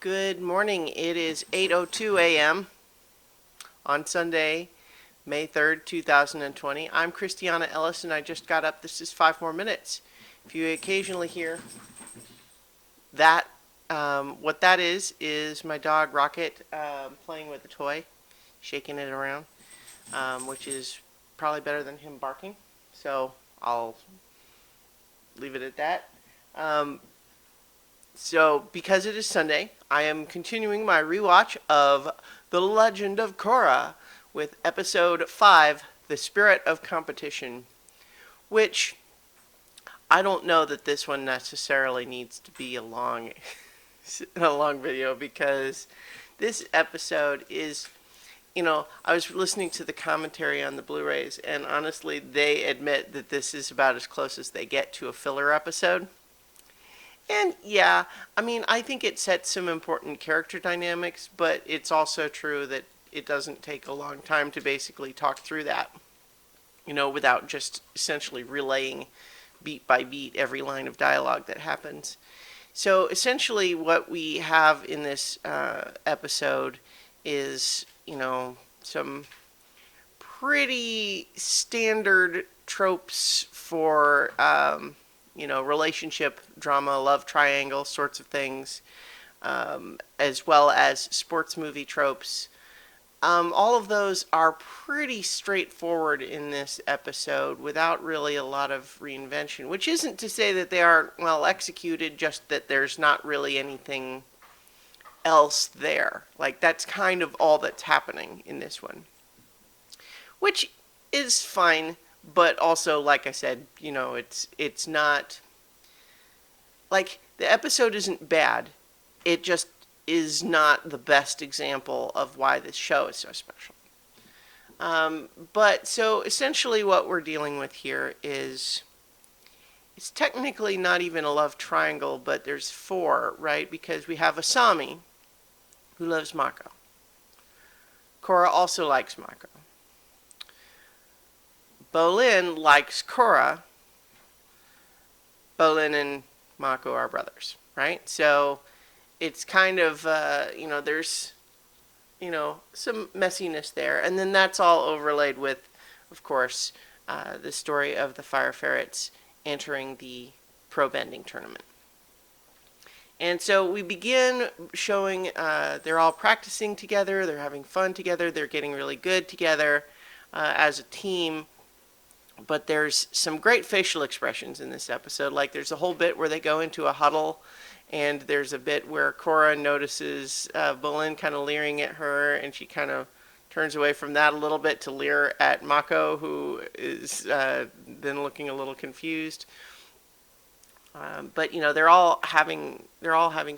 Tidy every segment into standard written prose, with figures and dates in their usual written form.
Good morning. It is 8:02 a.m. on Sunday, May 3rd, 2020. I'm Christiana Ellis, and I just got up. This is 5 more minutes. If you occasionally hear that, what that is my dog Rocket playing with a toy, shaking it around, which is probably better than him barking. So I'll leave it at that. So, because it is Sunday, I am continuing my rewatch of The Legend of Korra with episode 5, The Spirit of Competition, which I don't know that this one necessarily needs to be a long video, because this episode is, I was listening to the commentary on the Blu-rays, and honestly, they admit that this is about as close as they get to a filler episode. And yeah, I think it sets some important character dynamics, but it's also true that it doesn't take a long time to basically talk through that, without just essentially relaying beat by beat every line of dialogue that happens. So essentially what we have in this episode is, some pretty standard tropes for relationship drama, love triangle sorts of things, as well as sports movie tropes. All of those are pretty straightforward in this episode without really a lot of reinvention, which isn't to say that they aren't well executed, just that there's not really anything else there. Like, that's kind of all that's happening in this one, which is fine. But also, like I said, it's not, like, the episode isn't bad. It just is not the best example of why this show is so special. But so essentially what we're dealing with here is, it's technically not even a love triangle, but there's four, right? Because we have Asami, who loves MaCo. Korra also likes MaCo. Bolin likes Korra. Bolin and MaCo are brothers, right? So it's kind of, there's, some messiness there. And then that's all overlaid with, of course, the story of the Fire Ferrets entering the pro bending tournament. And so we begin showing they're all practicing together, they're having fun together, they're getting really good together as a team. But there's some great facial expressions in this episode. Like, there's a whole bit where they go into a huddle, and there's a bit where Korra notices Bolin kind of leering at her, and she kind of turns away from that a little bit to leer at MaCo, who is then looking a little confused. But they're all having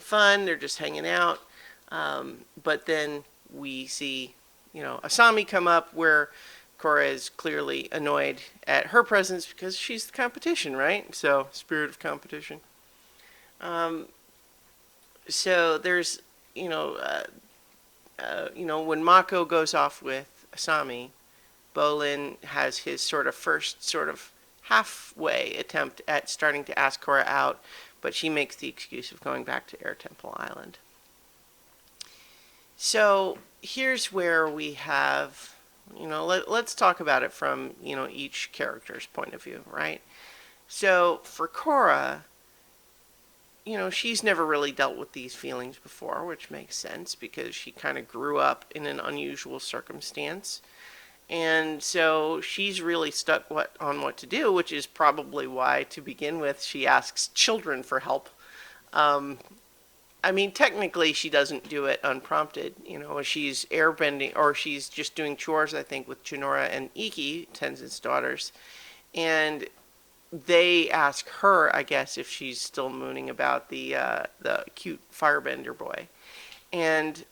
fun. They're just hanging out. But then we see Asami come up, where Korra is clearly annoyed at her presence because she's the competition, right? So, spirit of competition. So there's, when MaCo goes off with Asami, Bolin has his first halfway attempt at starting to ask Korra out, but she makes the excuse of going back to Air Temple Island. So here's where we have, let's talk about it from, each character's point of view, right? So for Korra, she's never really dealt with these feelings before, which makes sense because she kind of grew up in an unusual circumstance. And so she's really stuck on what to do, which is probably why, to begin with, she asks children for help. Technically, she doesn't do it unprompted. She's airbending, or she's just doing chores, I think, with Jinora and Iki, Tenzin's daughters. And they ask her, I guess, if she's still mooning about the cute firebender boy. And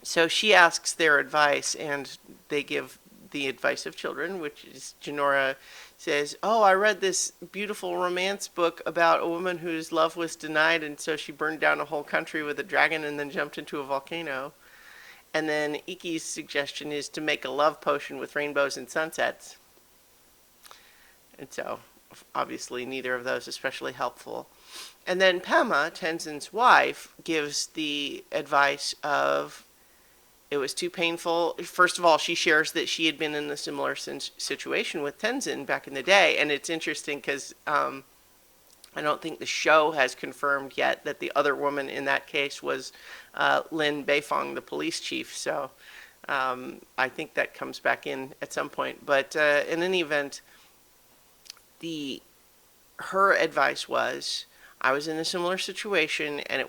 so she asks their advice, and they give the advice of children, which is, Jinora says, "Oh, I read this beautiful romance book about a woman whose love was denied, and so she burned down a whole country with a dragon and then jumped into a volcano." And then Iki's suggestion is to make a love potion with rainbows and sunsets. And so, obviously, neither of those especially helpful. And then Pema, Tenzin's wife, gives the advice of it was too painful. First of all, she shares that she had been in a similar situation with Tenzin back in the day. And it's interesting because I don't think the show has confirmed yet that the other woman in that case was Lin Beifong, the police chief. So I think that comes back in at some point. But in any event, her advice was, I was in a similar situation, and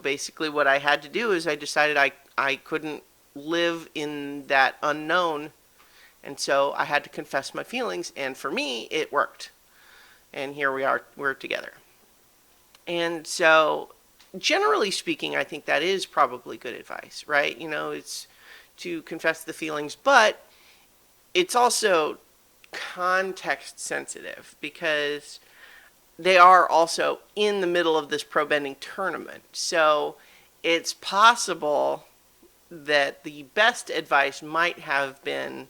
basically what I had to do is I decided I couldn't live in that unknown, and so I had to confess my feelings, and for me, it worked. And here we are, we're together. And so, generally speaking, I think that is probably good advice, right? It's to confess the feelings, but it's also context sensitive because they are also in the middle of this pro bending tournament. So it's possible that the best advice might have been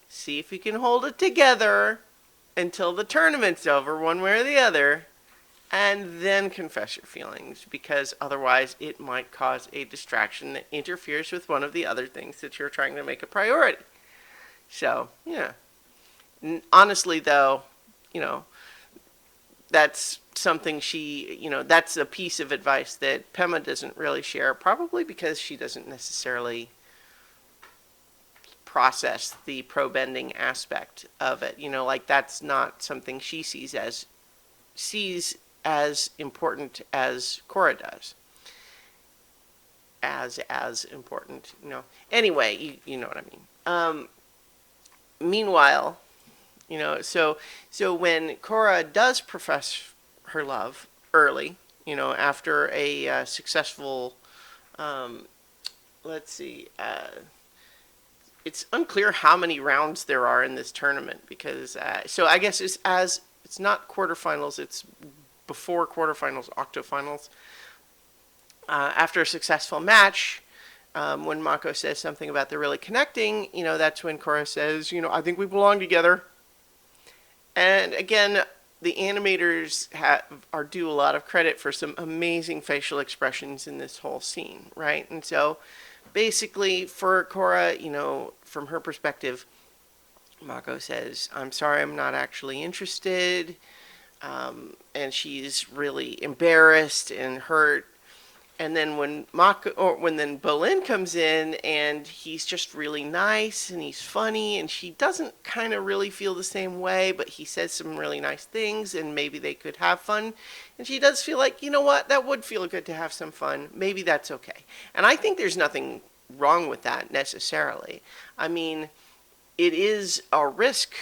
see if you can hold it together until the tournament's over, one way or the other, and then confess your feelings, because otherwise it might cause a distraction that interferes with one of the other things that you're trying to make a priority. So, yeah. Honestly, though, that's something that's a piece of advice that Pema doesn't really share, probably because she doesn't necessarily process the pro-bending aspect of it. That's not something she sees as important as Korra does. As important, Anyway, you know what I mean. Meanwhile, so when Korra does profess her love early, after a successful, it's unclear how many rounds there are in this tournament because, so I guess it's not quarterfinals, it's before quarterfinals, octofinals. After a successful match, when MaCo says something about they're really connecting, that's when Korra says, I think we belong together. And again, the animators are due a lot of credit for some amazing facial expressions in this whole scene, right? And so, basically, for Korra, from her perspective, MaCo says, I'm sorry, I'm not actually interested. And she's really embarrassed and hurt. And then when Bolin comes in and he's just really nice and he's funny and she doesn't kind of really feel the same way, but he says some really nice things and maybe they could have fun. And she does feel like, that would feel good to have some fun. Maybe that's okay. And I think there's nothing wrong with that necessarily. I mean, it is a risk.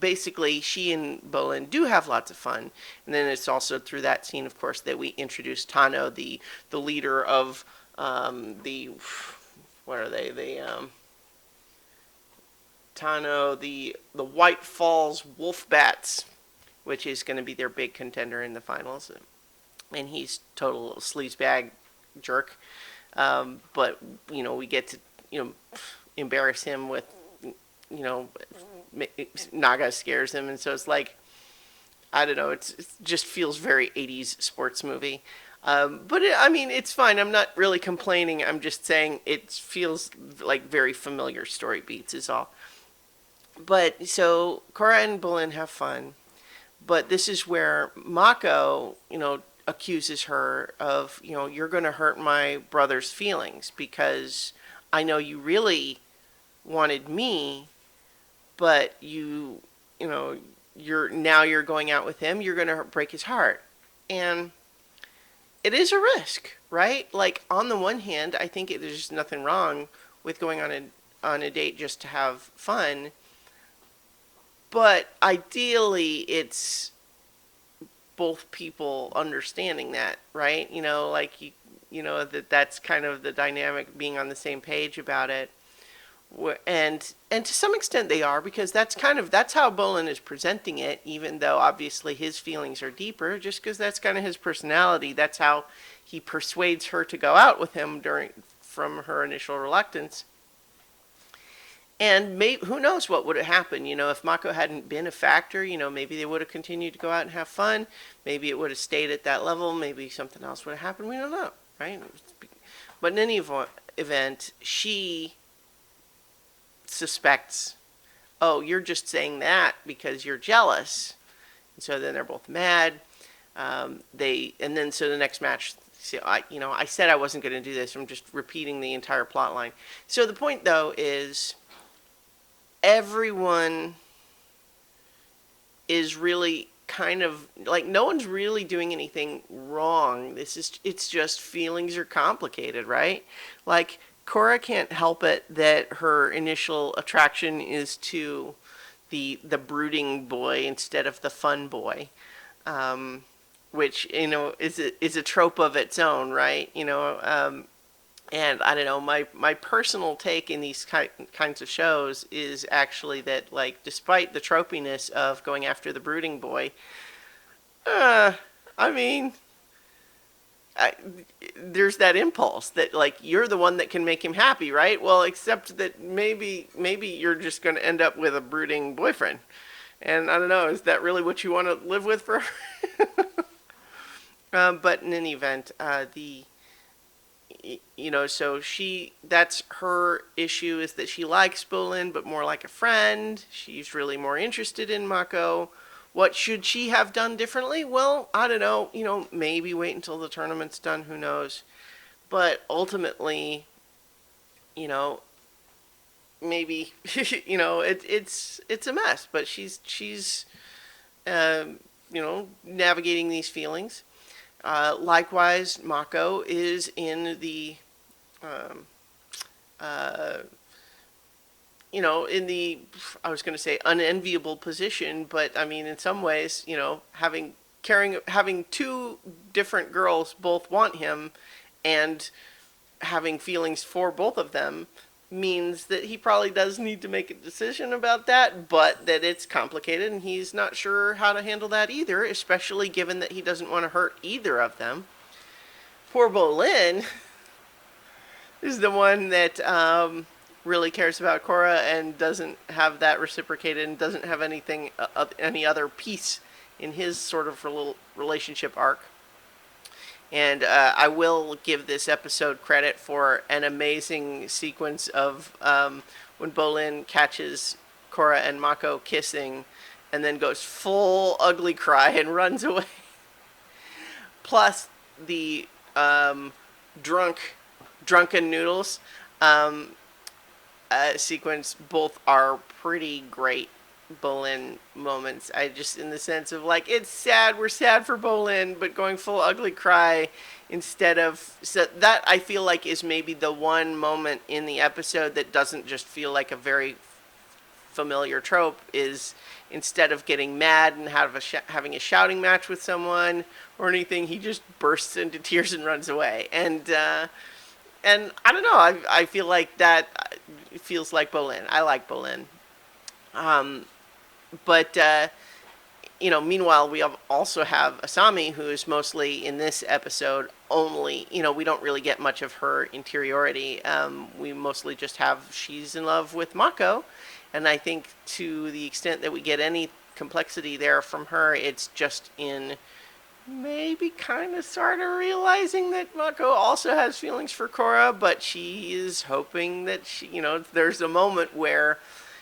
Basically she and Bolin do have lots of fun, and then it's also through that scene, of course, that we introduce Tano, the leader of Tano, the White Falls Wolf Bats, which is going to be their big contender in the finals, and he's total sleazebag jerk, but we get to embarrass him with Naga scares him, and so it's like, I don't know, it just feels very 80s sports movie. But it's fine. I'm not really complaining. I'm just saying it feels like very familiar story beats is all. But so Korra and Bolin have fun, but this is where MaCo, accuses her of, you're going to hurt my brother's feelings because I know you really wanted me, but you're going out with him, you're going to break his heart. And it is a risk, right? Like, on the one hand, I think there's nothing wrong with going on a date just to have fun. But ideally, it's both people understanding that, right? That's kind of the dynamic, being on the same page about it. And to some extent they are, because that's how Bolin is presenting it, even though obviously his feelings are deeper, just because that's kind of his personality. That's how he persuades her to go out with him from her initial reluctance. And who knows what would have happened, if MaCo hadn't been a factor, maybe they would have continued to go out and have fun. Maybe it would have stayed at that level. Maybe something else would have happened. We don't know, right? But in any event, she suspects, oh, you're just saying that because you're jealous. And so then they're both mad. So the next match, so I said I wasn't going to do this. I'm just repeating the entire plot line. So the point, though, is everyone is really kind of like, no one's really doing anything wrong. It's just feelings are complicated, right? Like, Korra can't help it that her initial attraction is to the brooding boy instead of the fun boy, which is a trope of its own, right? And I don't know, my personal take in these kinds of shows is actually that, like, despite the tropiness of going after the brooding boy, I mean, there's that impulse that, like, you're the one that can make him happy, right? Well, except that maybe you're just going to end up with a brooding boyfriend. And I don't know, is that really what you want to live with for? But in any event, so that's her issue, is that she likes Bolin, but more like a friend. She's really more interested in MaCo. What should she have done differently? Well, I don't know. Maybe wait until the tournament's done. Who knows? But ultimately, maybe, it's a mess. But she's navigating these feelings. Likewise, MaCo is in the I was going to say unenviable position, but I mean, in some ways, having two different girls both want him and having feelings for both of them means that he probably does need to make a decision about that, but that it's complicated and he's not sure how to handle that either, especially given that he doesn't want to hurt either of them. Poor Bolin is the one that really cares about Korra and doesn't have that reciprocated and doesn't have any other piece in his sort of relationship arc. And I will give this episode credit for an amazing sequence of when Bolin catches Korra and MaCo kissing and then goes full ugly cry and runs away. Plus the drunken noodles sequence, both are pretty great Bolin moments. I just, in the sense of, like, it's sad, we're sad for Bolin, but going full ugly cry instead of, so that I feel like is maybe the one moment in the episode that doesn't just feel like a very familiar trope, is instead of getting mad and having a shouting match with someone or anything, he just bursts into tears and runs away. And I don't know, I feel like that feels like Bolin. I like Bolin. But meanwhile, we also have Asami, who is mostly in this episode only, we don't really get much of her interiority. We mostly just have, she's in love with MaCo. And I think to the extent that we get any complexity there from her, it's just in maybe kind of sort of realizing that MaCo also has feelings for Korra, but she is hoping that there's a moment where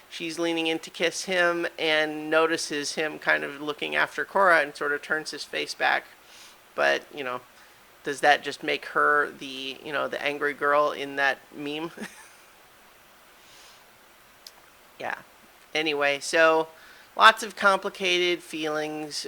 she's leaning in to kiss him and notices him kind of looking after Korra and sort of turns his face back. But, does that just make her the angry girl in that meme? Yeah. Anyway, so lots of complicated feelings.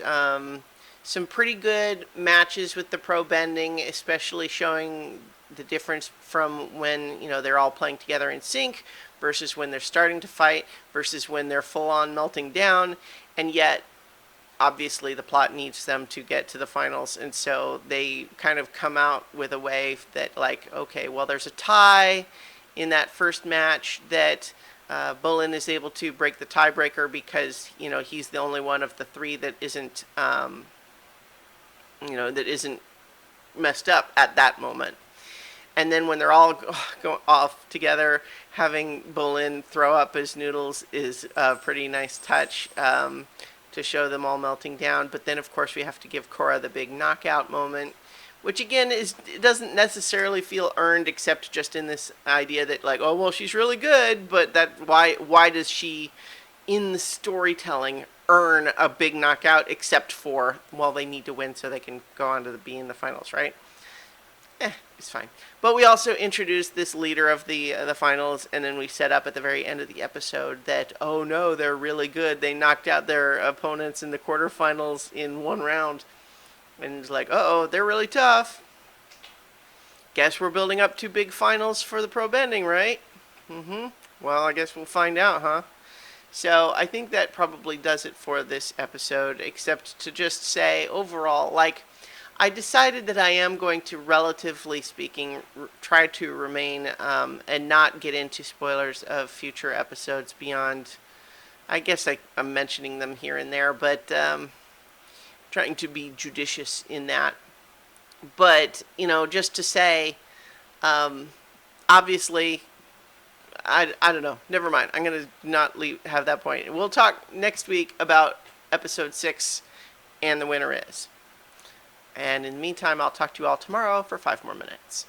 Some pretty good matches with the pro bending, especially showing the difference from when, they're all playing together in sync versus when they're starting to fight versus when they're full on melting down. And yet, obviously, the plot needs them to get to the finals. And so they kind of come out with a way that, like, okay, well, there's a tie in that first match that Bolin is able to break the tiebreaker because, he's the only one of the three that isn't, that isn't messed up at that moment. And then when they're all going off together, having Bolin throw up his noodles is a pretty nice touch to show them all melting down. But then, of course, we have to give Korra the big knockout moment, which again it doesn't necessarily feel earned, except just in this idea that like, oh well, she's really good, but that why does she in the storytelling earn a big knockout, except for, well, they need to win so they can go on to be in the finals, right? It's fine. But we also introduced this leader of the finals, and then we set up at the very end of the episode that, oh no, they're really good. They knocked out their opponents in the quarterfinals in one round. And it's like, uh-oh, they're really tough. Guess we're building up to big finals for the pro bending, right? Well, I guess we'll find out, huh? So I think that probably does it for this episode, except to just say overall, like, I decided that I am going to, relatively speaking, try to remain and not get into spoilers of future episodes beyond, I guess I'm mentioning them here and there, but trying to be judicious in that. But, just to say, obviously, I don't know. Never mind. I'm going to not have that point. We'll talk next week about episode 6 and the winner is. And in the meantime, I'll talk to you all tomorrow for 5 more minutes.